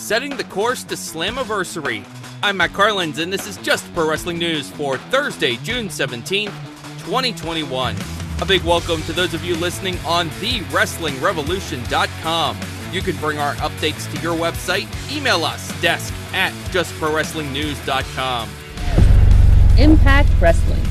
setting the course to Slammiversary. I'm Matt Carlins, and this is Just Pro Wrestling News for Thursday, June 17th, 2021. A big welcome to those of you listening on TheWrestlingRevolution.com. You can bring our updates to your website. Email us, desk@JustProWrestlingNews.com. Impact Wrestling.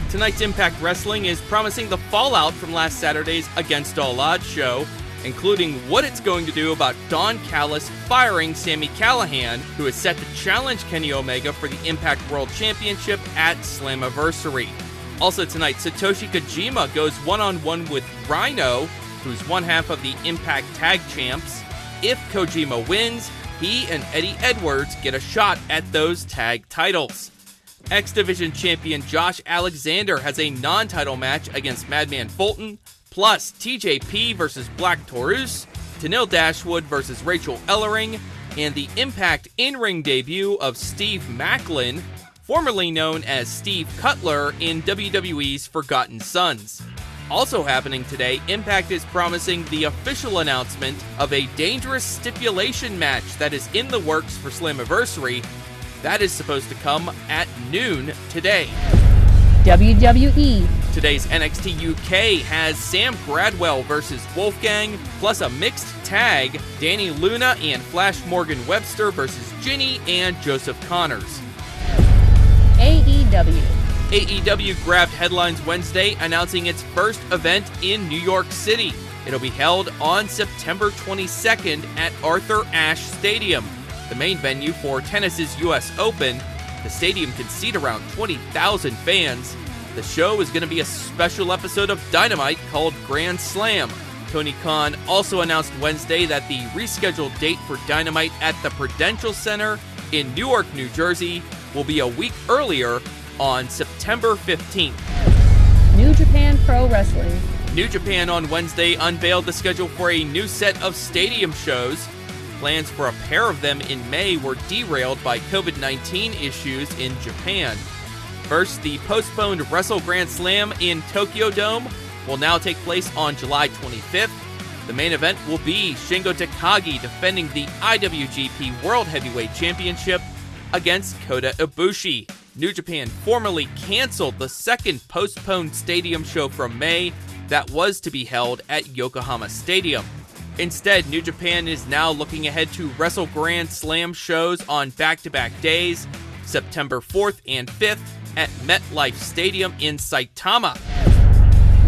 Tonight's Impact Wrestling is promising the fallout from last Saturday's Against All Odds show, including what it's going to do about Callis firing Sami Callihan, who is set to challenge Kenny Omega for the Impact World Championship at Slammiversary. Also tonight, Satoshi Kojima goes one-on-one with Rhino, who's one half of the Impact Tag Champs. If Kojima wins, he and Eddie Edwards get a shot at those tag titles. X Division champion Josh Alexander has a non-title match against Madman Fulton, plus TJP versus Black Taurus, Tenille Dashwood versus Rachael Ellering, and the Impact in-ring debut of Steve Maclin, formerly known as Steve Cutler in WWE's Forgotten Sons. Also happening today, Impact is promising the official announcement of a dangerous stipulation match that is in the works for Slammiversary. That is supposed to come at noon today. WWE. Today's NXT UK has Sam Gradwell versus Wolfgang, plus a mixed tag, Danny Luna and Flash Morgan Webster versus Ginny and Joseph Connors. AEW. AEW grabbed headlines Wednesday, announcing its first event in New York City. It'll be held on September 22nd at Arthur Ashe Stadium, the main venue for tennis's U.S. Open. The stadium can seat around 20,000 fans. The show is going to be a special episode of Dynamite called Grand Slam. Tony Khan also announced Wednesday that the rescheduled date for Dynamite at the Prudential Center in Newark, New Jersey, will be a week earlier on September 15th. New Japan Pro Wrestling. New Japan on Wednesday unveiled the schedule for a new set of stadium shows. Plans for a pair of them in May were derailed by COVID-19 issues in Japan. First, the postponed Wrestle Grand Slam in Tokyo Dome will now take place on July 25th. The main event will be Shingo Takagi defending the IWGP World Heavyweight Championship against Kota Ibushi. New Japan formally canceled the second postponed stadium show from May that was to be held at Yokohama Stadium. Instead, New Japan is now looking ahead to Wrestle Grand Slam shows on back-to-back days, September 4th and 5th at MetLife Stadium in Saitama.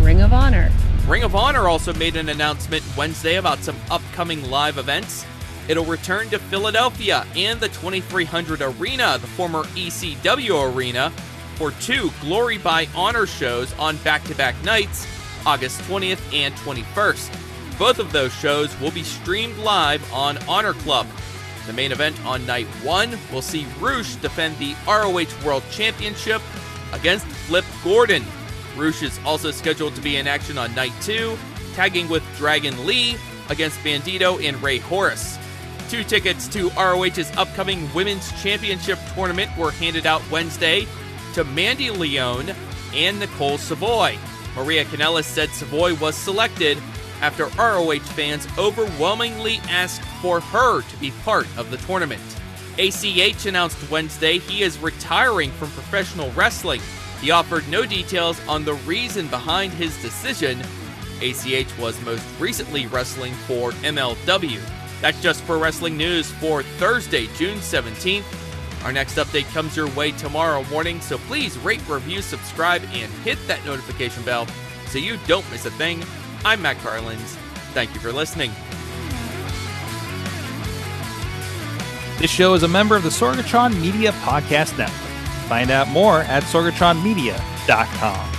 Ring of Honor. Ring of Honor also made an announcement Wednesday about some upcoming live events. It'll return to Philadelphia and the 2300 Arena, the former ECW Arena, for two Glory by Honor shows on back-to-back nights, August 20th and 21st. Both of those shows will be streamed live on Honor Club. The main event on night 1 will see Rush defend the ROH World Championship against Flip Gordon. Rush is also scheduled to be in action on night 2, tagging with Dragon Lee against Bandito and Ray Horace. 2 tickets to ROH's upcoming Women's Championship tournament were handed out Wednesday to Mandy Leone and Nicole Savoy. Maria Kanellis said Savoy was selected after ROH fans overwhelmingly asked for her to be part of the tournament. ACH announced Wednesday he is retiring from professional wrestling. He offered no details on the reason behind his decision. ACH was most recently wrestling for MLW. That's Just Pro Wrestling News for Thursday, June 17th. Our next update comes your way tomorrow morning, so please rate, review, subscribe, and hit that notification bell so you don't miss a thing. I'm Matt Carlins. Thank you for listening. This show is a member of the Sorgatron Media Podcast Network. Find out more at sorgatronmedia.com.